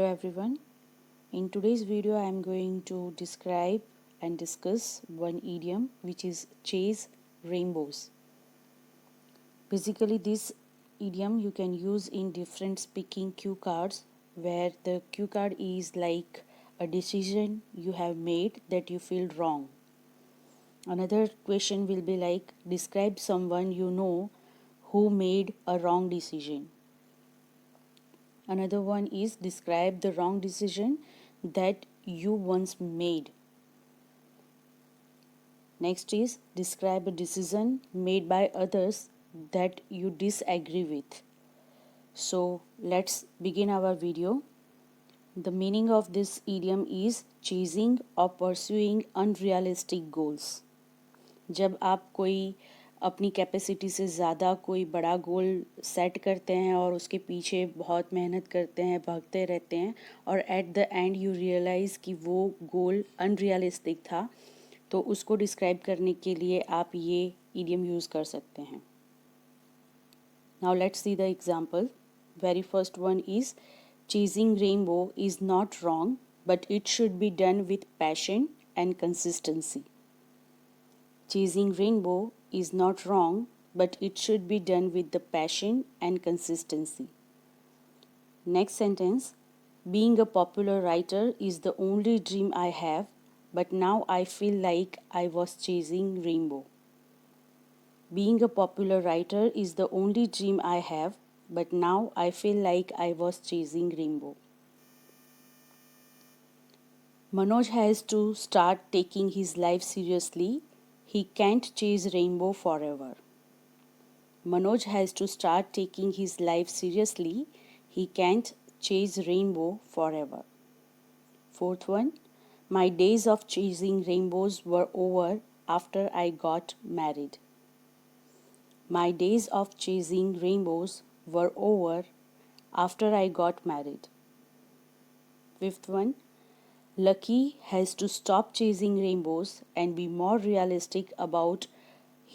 Hello everyone. In today's video I am going to describe and discuss one idiom which is chase rainbows. Basically this idiom you can use in different speaking cue cards where the cue card is like a decision you have made that you feel wrong. Another question will be like describe someone you know who made a wrong decision. Another one is describe the wrong decision that you once made. Next is describe a decision made by others that you disagree with. So let's begin our video. The meaning of this idiom is chasing or pursuing unrealistic goals. जब आप कोई अपनी capacity से ज़्यादा कोई बड़ा goal set करते हैं और उसके पीछे बहुत मेहनत करते हैं, भागते रहते हैं और at the end you realise कि वो गोल अनरियलिस्टिक था, तो उसको डिस्क्राइब करने के लिए आप ये इडियम यूज़ कर सकते हैं. Now let's see the example. Very first one is chasing rainbow is not wrong but it should be done with passion and consistency. Chasing rainbow is not wrong, but it should be done with the passion and consistency. Next sentence, being a popular writer is the only dream I have, but now I feel like I was chasing rainbow. Being a popular writer is the only dream I have, but now I feel like I was chasing rainbow. Manoj has to start taking his life seriously. He can't chase rainbow forever. Manoj has to start taking his life seriously. He can't chase rainbow forever. Fourth one, my days of chasing rainbows were over after I got married. My days of chasing rainbows were over after I got married. Fifth one, Lucky has to stop chasing rainbows and be more realistic about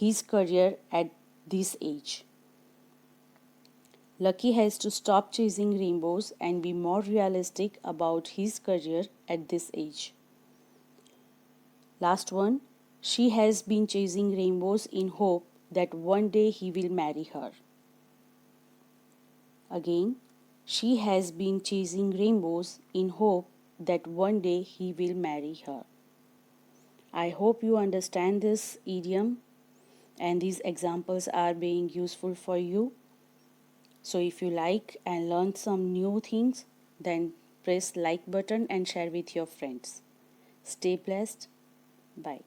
his career at this age. Lucky has to stop chasing rainbows and be more realistic about his career at this age. Last one, she has been chasing rainbows in hope that one day he will marry her. Again, she has been chasing rainbows in hope that one day he will marry her. I hope you understand this idiom and these examples are being useful for you. So if you like and learn some new things, then press like button and share with your friends. Stay blessed. Bye.